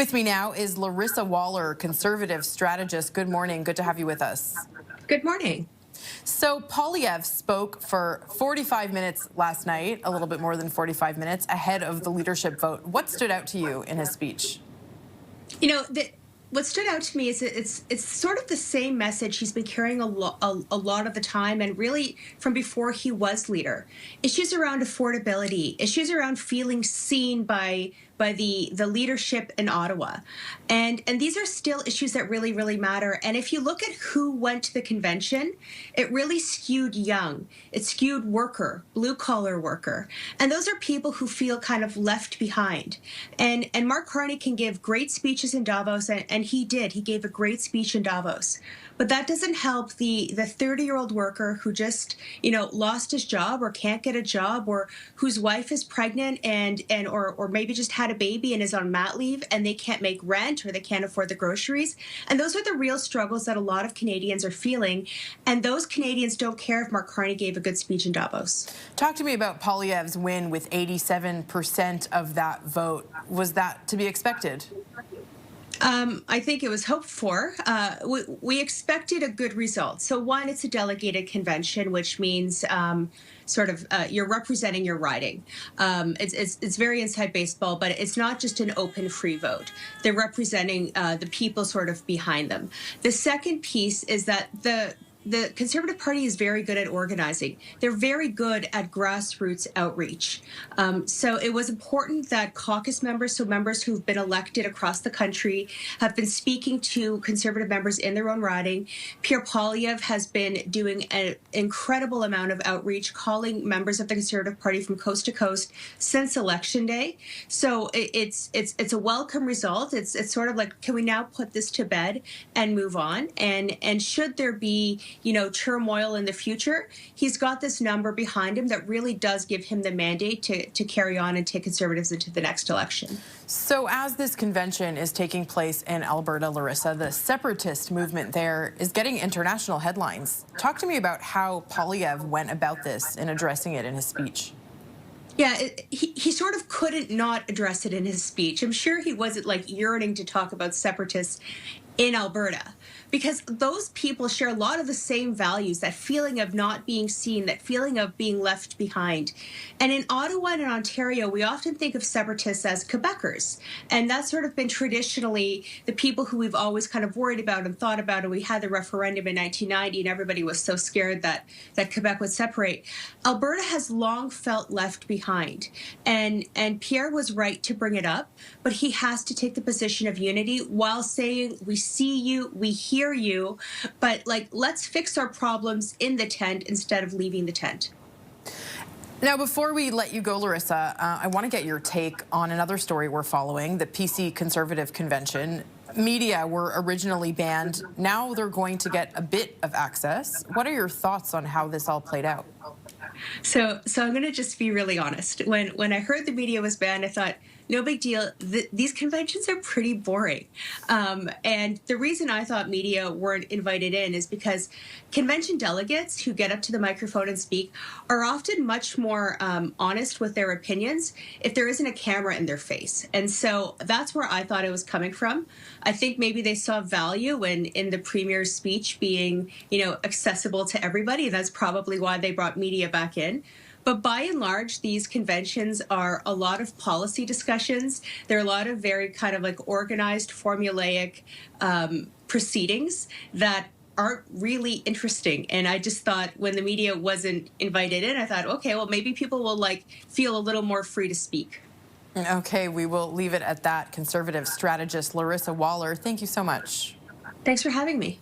With me now is Laryssa Waler, conservative strategist. Good morning. Good to have you with us. Good morning. So Poilievre spoke for 45 minutes last night, a little bit more than 45 minutes ahead of the leadership vote. What stood out to you in his speech? You know, what stood out to me is it's sort of the same message he's been carrying a lot of the time, and really from before he was leader. Issues around affordability, issues around feeling seen by the leadership in Ottawa. And these are still issues that really matter. And if you look at who went to the convention, it really skewed young. It skewed worker, blue-collar worker. And those are people who feel kind of left behind. And Mark Carney can give great speeches in Davos, and he did. He gave a great speech in Davos. But that doesn't help the 30-year-old worker who just, lost his job or can't get a job, or whose wife is pregnant or maybe just had a baby and is on mat leave and they can't make rent or they can't afford the groceries. And those are the real struggles that a lot of Canadians are feeling. And those Canadians don't care if Mark Carney gave a good speech in Davos. Talk to me about Poilievre's win with 87% of that vote. Was that to be expected? I think it was hoped for. We expected a good result. So one, it's a delegated convention, which means you're representing your riding. It's very inside baseball, but it's not just an open free vote. They're representing the people sort of behind them. The second piece is that the Conservative Party is very good at organizing. They're very good at grassroots outreach. So it was important that caucus members, so members who've been elected across the country, have been speaking to Conservative members in their own riding. Pierre Poilievre has been doing an incredible amount of outreach, calling members of the Conservative Party from coast to coast since Election Day. So it's a welcome result. It's sort of like, can we now put this to bed and move on? And should there be turmoil in the future, he's got this number behind him that really does give him the mandate to carry on and take Conservatives into the next election. So as this convention is taking place in Alberta, Laryssa, the separatist movement there is getting international headlines. Talk to me about how Poilievre went about this in addressing it in his speech. Yeah, he sort of couldn't not address it in his speech. I'm sure he wasn't yearning to talk about separatists in Alberta, because those people share a lot of the same values, that feeling of not being seen, that feeling of being left behind. And in Ottawa and in Ontario, we often think of separatists as Quebecers. And that's sort of been traditionally the people who we've always kind of worried about and thought about. And we had the referendum in 1990 and everybody was so scared that Quebec would separate. Alberta has long felt left behind. And Pierre was right to bring it up, but he has to take the position of unity while saying, we see you, we hear you, but let's fix our problems in the tent instead of leaving the tent. Now, before we let you go, Laryssa, I want to get your take on another story we're following, the PC Conservative Convention. Media were originally banned. Now they're going to get a bit of access. What are your thoughts on how this all played out? So I'm going to just be really honest. When I heard the media was banned, I thought, no big deal. These conventions are pretty boring. And the reason I thought media weren't invited in is because convention delegates who get up to the microphone and speak are often much more honest with their opinions if there isn't a camera in their face. And so that's where I thought it was coming from. I think maybe they saw value in the Premier's speech being, accessible to everybody. And that's probably why they brought media back in. But by and large, these conventions are a lot of policy discussions. They're a lot of very kind of organized, formulaic proceedings that aren't really interesting. And I just thought when the media wasn't invited in, I thought, okay, well, maybe people will feel a little more free to speak. Okay, we will leave it at that. Conservative strategist Laryssa Waler, thank you so much. Thanks for having me.